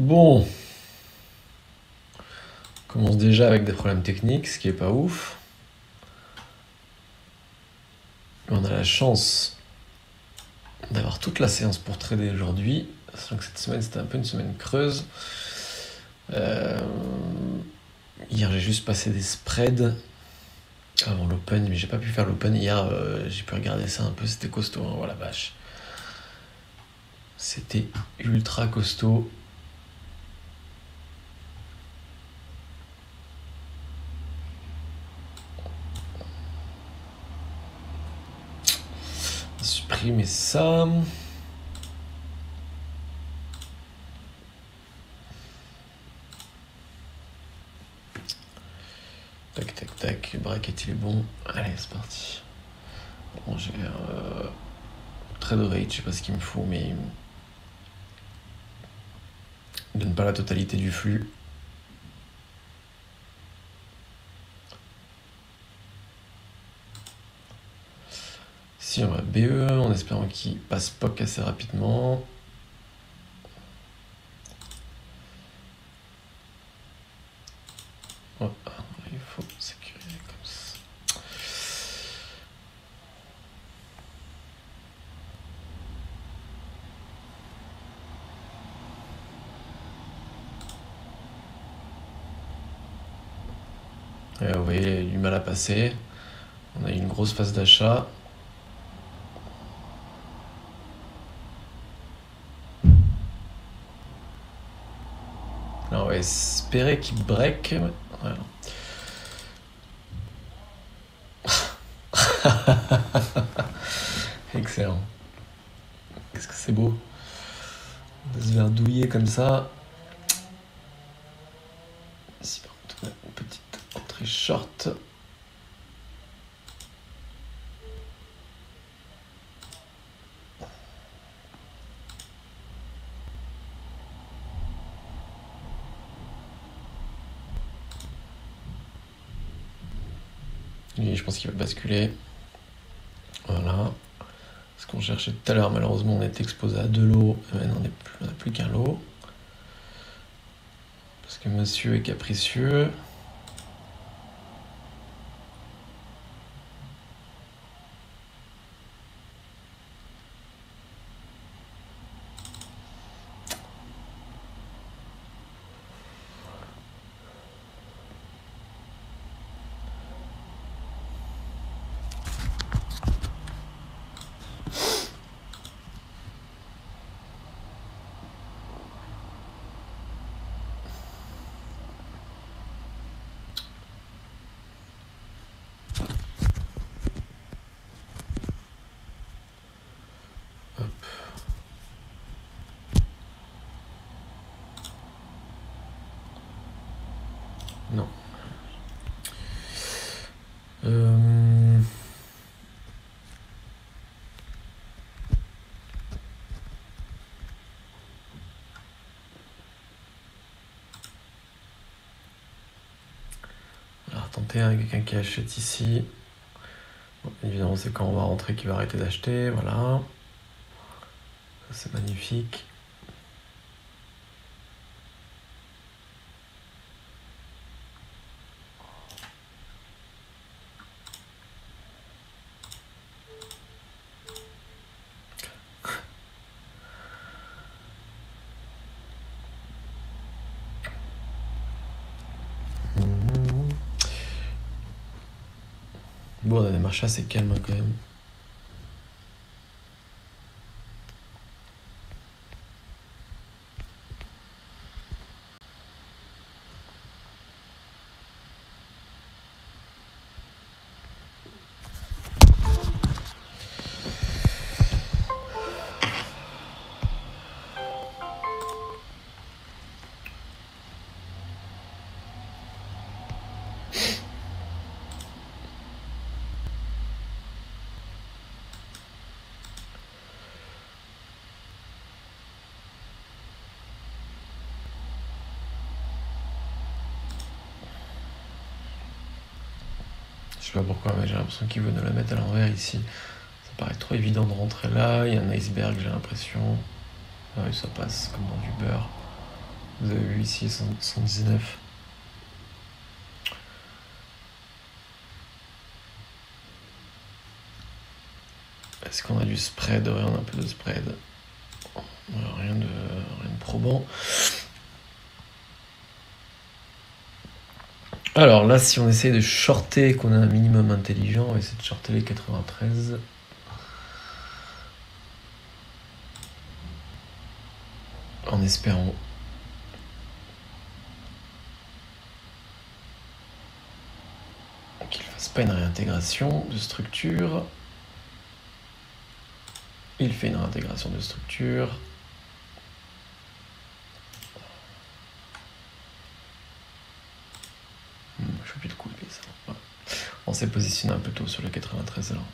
Bon, on commence déjà avec des problèmes techniques, ce qui est pas ouf. On a la chance d'avoir toute la séance pour trader aujourd'hui, sachant que cette semaine c'était un peu une semaine creuse. Hier j'ai juste passé des spreads avant l'open, mais j'ai pas pu faire l'open hier. J'ai pu regarder ça un peu, c'était costaud, hein, voilà vache. C'était ultra costaud. Supprimer ça. Tac tac tac, bracket il est bon. Allez c'est parti. Bon j'ai trade rate, je sais pas ce qu'il me faut, mais il donne pas la totalité du flux. Ici on va BE en espérant qu'il passe POC assez rapidement. Oh, il faut sécuriser comme ça. Et vous voyez, il a eu du mal à passer. On a eu une grosse phase d'achat. Là, on va espérer qu'il break. Voilà. Excellent. Qu'est-ce que c'est beau de se faire douiller comme ça. Ici, par contre, on a une petite entrée short. Et je pense qu'il va basculer. Voilà. Ce qu'on cherchait tout à l'heure, malheureusement, on était exposé à 2 lots. Et maintenant, on n'a plus qu'un lot. Parce que monsieur est capricieux. Non. Alors, tenter avec quelqu'un qui achète ici. Bon, évidemment, c'est quand on va rentrer qu'il va arrêter d'acheter. Voilà. Ça, c'est magnifique. Bon, on a des marchés assez calmes quand même. Je sais pas pourquoi, mais j'ai l'impression qu'il veut nous la mettre à l'envers ici. Ça paraît trop évident de rentrer là. Il y a un iceberg, j'ai l'impression. Ah oui, ça passe comme dans du beurre. Vous avez vu ici 119. Est-ce qu'on a du spread? Ouais, on a un peu de spread. Rien de probant. Alors là, si on essaye de shorter, qu'on a un minimum intelligent, on va essayer de shorter les 93. En espérant qu'il ne fasse pas une réintégration de structure. Il fait une réintégration de structure. Je fais plus de couper ça. Ouais. On s'est positionné un peu tôt sur le 93 alors.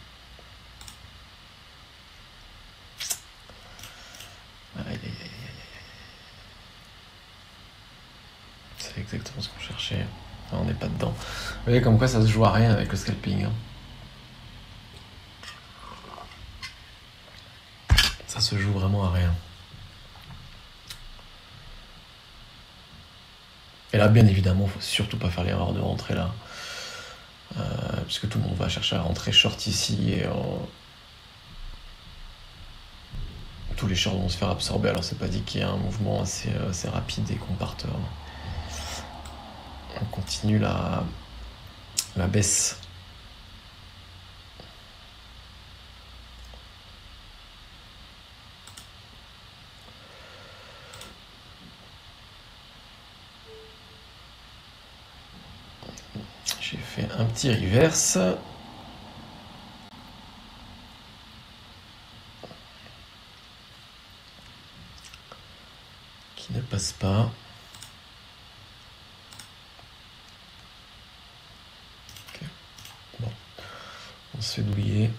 C'est exactement ce qu'on cherchait. On n'est pas dedans. Vous voyez comme quoi ça se joue à rien avec le scalping. Hein. Ça se joue vraiment à rien. Et là, bien évidemment, il ne faut surtout pas faire l'erreur de rentrer là. Puisque tout le monde va chercher à rentrer short ici et tous les shorts vont se faire absorber. Alors c'est pas dit qu'il y ait un mouvement assez rapide et qu'on parte. On continue la baisse. J'ai fait un petit reverse. Qui ne passe pas. Okay. Bon. On se fait douiller.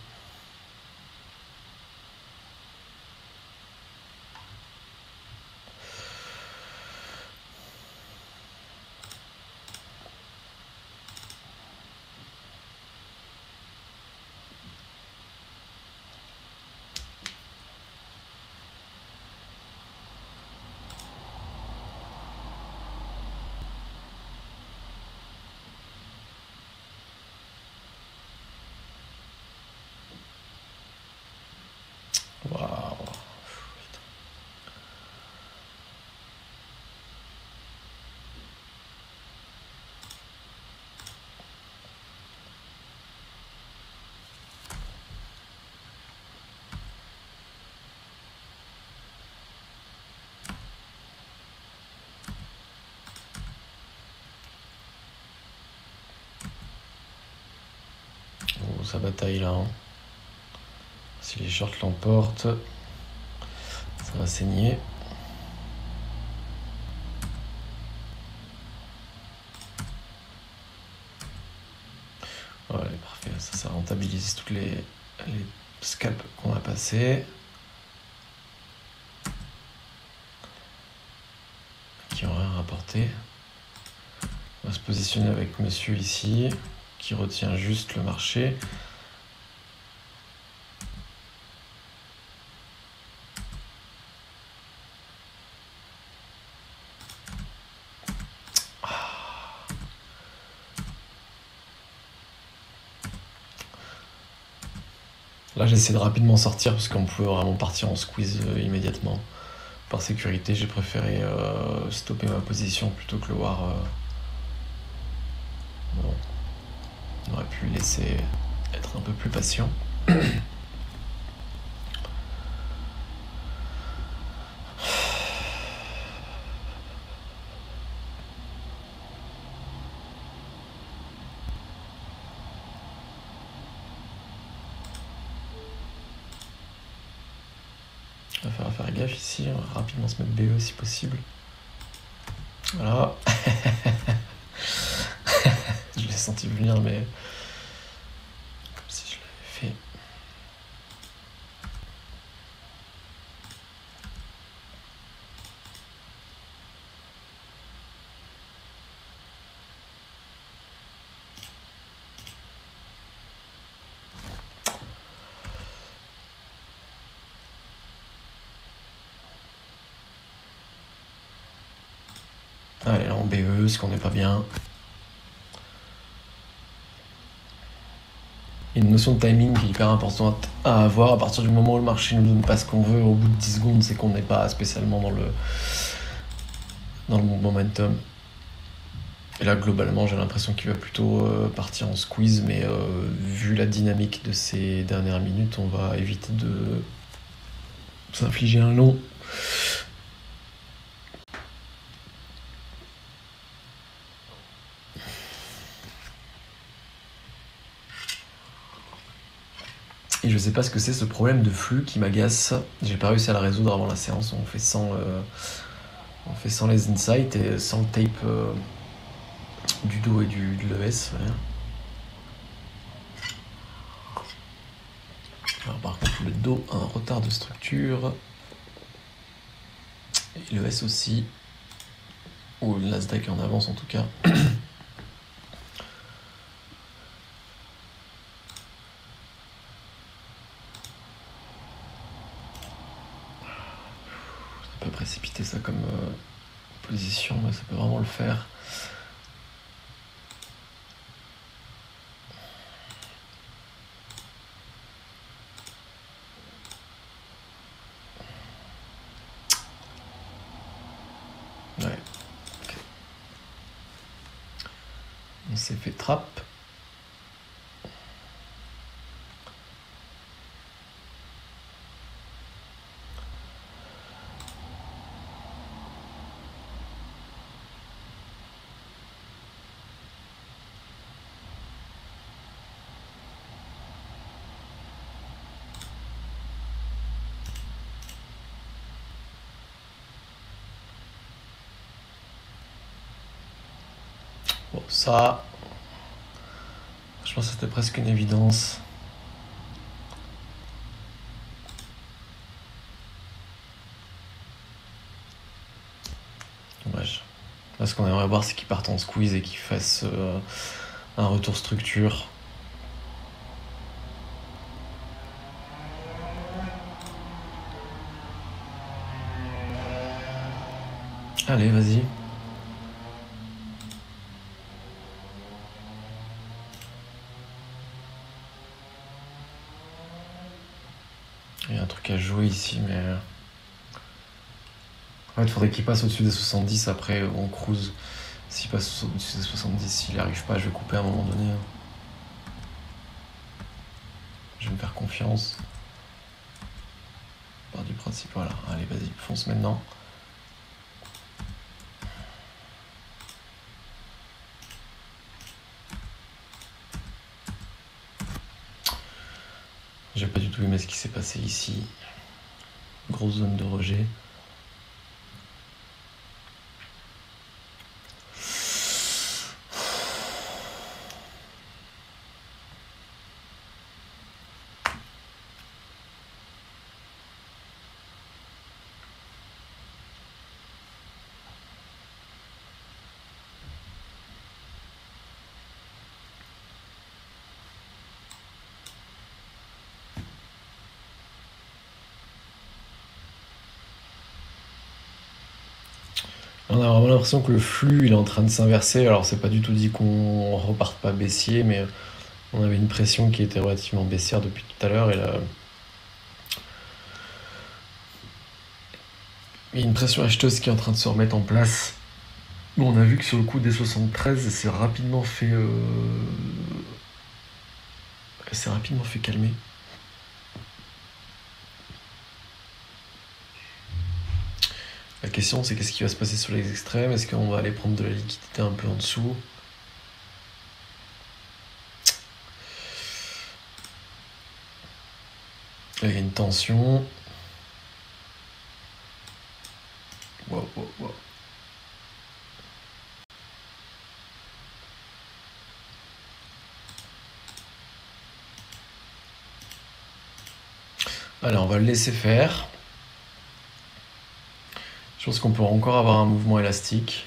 Waouh. Oh, ça bataille là. Hein. Si les shorts l'emportent, ça va saigner. Voilà, parfait. Ça rentabilise toutes les scalps qu'on a passés. Qui ont rien rapporté. On va se positionner avec monsieur ici, qui retient juste le marché. Là, j'essaie de rapidement sortir parce qu'on pouvait vraiment partir en squeeze immédiatement. Par sécurité, j'ai préféré stopper ma position plutôt que le voir. Bon. On aurait pu le laisser être un peu plus patient. Il va falloir faire gaffe ici, on va rapidement se mettre BE si possible. Voilà. Je l'ai senti venir, mais comme si je l'avais fait. Allez, là en BE, ce qu'on n'est pas bien. Il y a une notion de timing qui est hyper importante à avoir. À partir du moment où le marché ne nous donne pas ce qu'on veut, au bout de 10 secondes, c'est qu'on n'est pas spécialement dans le momentum. Et là, globalement, j'ai l'impression qu'il va plutôt partir en squeeze, mais vu la dynamique de ces dernières minutes, on va éviter de s'infliger un long. Et je sais pas ce que c'est ce problème de flux qui m'agace. J'ai pas réussi à la résoudre avant la séance. On fait sans les insights et sans le tape du dos et de l'ES. Ouais. Alors, par contre, le dos a un retard de structure. Et l'ES aussi. Ou le Nasdaq en avance en tout cas. Ça peut précipiter ça comme position, mais ça peut vraiment le faire. Ouais. Okay. On s'est fait trappe. Bon, ça, je pense que c'était presque une évidence. Dommage. Là, ce qu'on aimerait voir, c'est qu'ils partent en squeeze et qu'ils fassent un retour structure. Allez, vas-y. Il y a un truc à jouer ici, mais... En fait, il faudrait qu'il passe au-dessus des 70, après on cruise. S'il passe au-dessus des 70, s'il n'y arrive pas, je vais couper à un moment donné. Je vais me faire confiance. Par du principe, voilà. Allez, vas-y, fonce maintenant. J'ai pas du tout aimé ce qui s'est passé ici. Grosse zone de rejet. On a vraiment l'impression que le flux il est en train de s'inverser. Alors c'est pas du tout dit qu'on reparte pas baissier, mais on avait une pression qui était relativement baissière depuis tout à l'heure et là, il y a une pression acheteuse qui est en train de se remettre en place. Bon, on a vu que sur le coup des 73, c'est rapidement fait calmer. La question, c'est qu'est-ce qui va se passer sur les extrêmes? Est-ce qu'on va aller prendre de la liquidité un peu en dessous? Il y a une tension. Wow, wow, wow. Allez, on va le laisser faire. Je pense qu'on pourra encore avoir un mouvement élastique.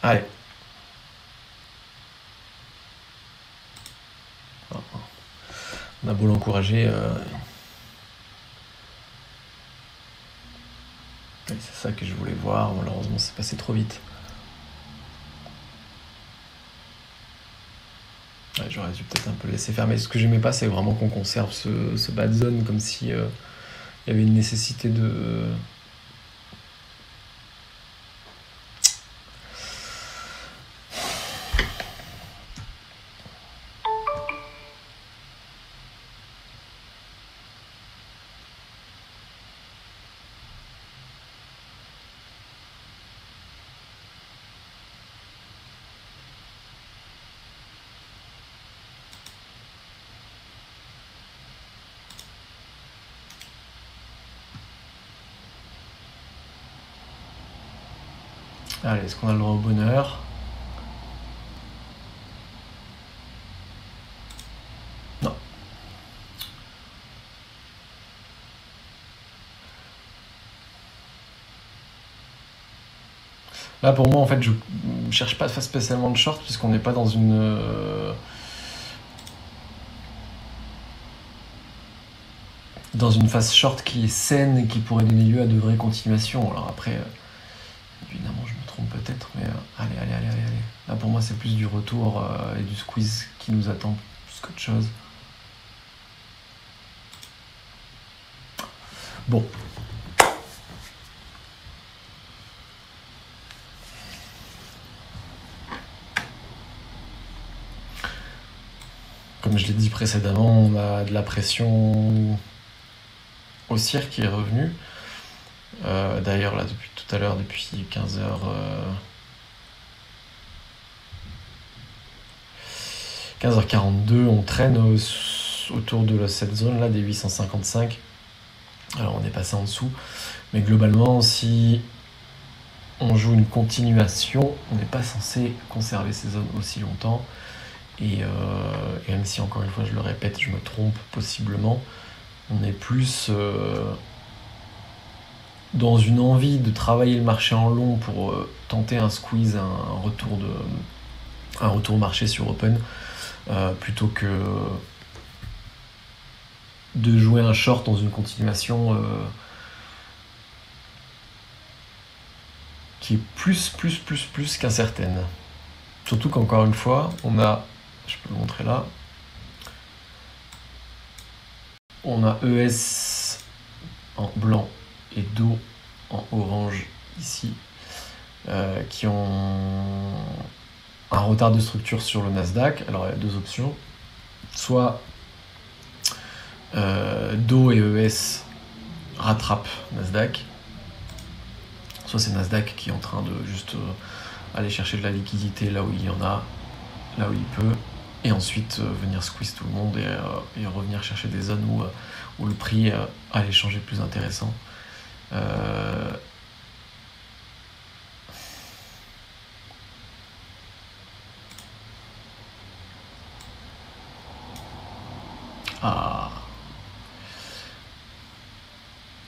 Allez. On a beau l'encourager, c'est ça que je voulais voir. Malheureusement, c'est passé trop vite. Ouais, j'aurais dû peut-être un peu laisser faire. Mais ce que j'aimais pas, c'est vraiment qu'on conserve ce bad zone comme si il y avait une nécessité de. Allez, est-ce qu'on a le droit au bonheur? Non. Là, pour moi, en fait, je cherche pas à faire spécialement de short puisqu'on n'est pas dans une phase short qui est saine et qui pourrait donner lieu à de vraies continuations. Alors après, évidemment, je me trompe peut-être, mais allez. Là, pour moi, c'est plus du retour et du squeeze qui nous attend plus qu'autre chose. Bon. Comme je l'ai dit précédemment, on a de la pression haussière qui est revenue. D'ailleurs, là, depuis tout à l'heure, depuis 15h, 15h42, on traîne autour de cette zone-là des 855. Alors, on est passé en dessous. Mais globalement, si on joue une continuation, on n'est pas censé conserver ces zones aussi longtemps. Et même si, encore une fois, je le répète, je me trompe possiblement, on est plus dans une envie de travailler le marché en long pour tenter un squeeze, un retour au marché sur Open, plutôt que de jouer un short dans une continuation qui est plus qu'incertaine. Surtout qu'encore une fois, on a, je peux le montrer là, on a ES en blanc et Do en orange ici, qui ont un retard de structure sur le Nasdaq. Alors il y a deux options, soit Do et ES rattrapent Nasdaq, soit c'est Nasdaq qui est en train de juste aller chercher de la liquidité là où il y en a, là où il peut, et ensuite venir squeeze tout le monde et revenir chercher des zones où le prix à l'échange est plus intéressant.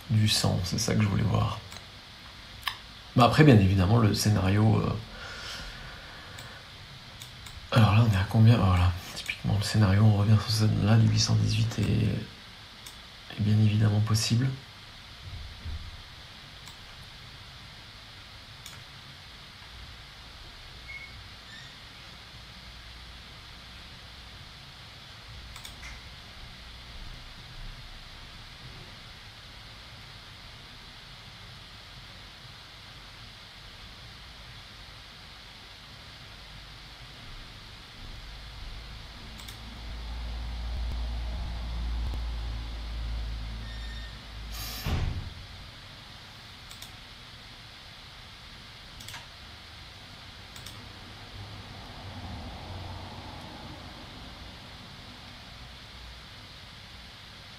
Du sang, c'est ça que je voulais voir. Mais après, bien évidemment, le scénario... Alors là, on est à combien? Voilà, typiquement, le scénario, on revient sur cette zone-là, du 818 est bien évidemment possible.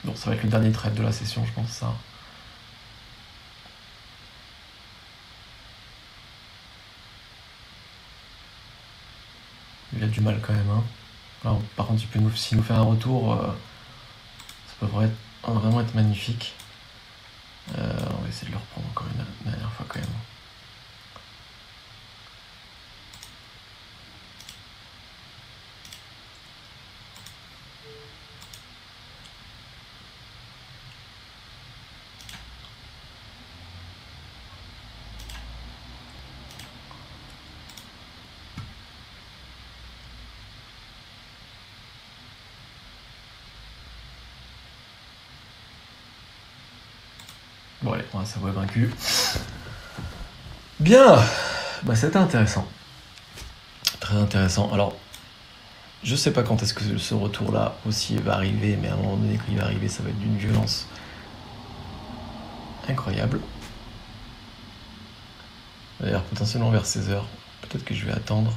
Bon, ça va être le dernier trade de la session, je pense, ça. Il a du mal quand même, hein. Alors, par contre, s'il nous fait un retour, ça peut vraiment être magnifique. On va essayer de le reprendre encore une dernière fois quand même. Bon allez, on va s'avouer vaincu. Bien, bah c'était intéressant. Très intéressant. Alors, je sais pas quand est-ce que ce retour-là aussi va arriver, mais à un moment donné, quand il va arriver, ça va être d'une violence incroyable. D'ailleurs, potentiellement vers 16h. Peut-être que je vais attendre.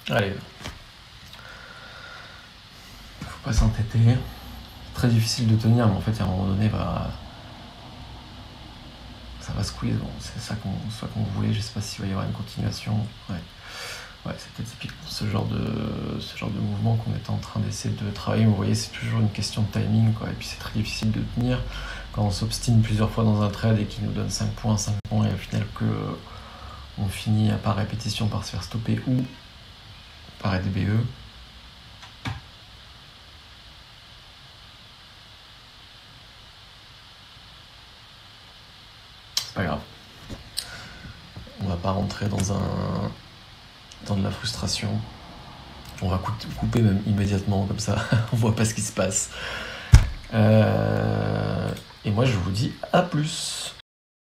Allez. Faut pas s'entêter. Très difficile de tenir, mais en fait, à un moment donné, ça va squeeze. Bon, c'est ça qu'on voulait. Je sais pas s'il va y avoir une continuation. Ouais, c'est peut-être typiquement ce genre de mouvement qu'on était en train d'essayer de travailler. Vous voyez, c'est toujours une question de timing, quoi. Et puis c'est très difficile de tenir quand on s'obstine plusieurs fois dans un trade et qu'il nous donne 5 points, et au final que on finit par répétition par se faire stopper ou par EDBE. C'est pas grave. On va pas rentrer dans de la frustration. On va couper même immédiatement, comme ça, on voit pas ce qui se passe. Et moi, je vous dis à plus.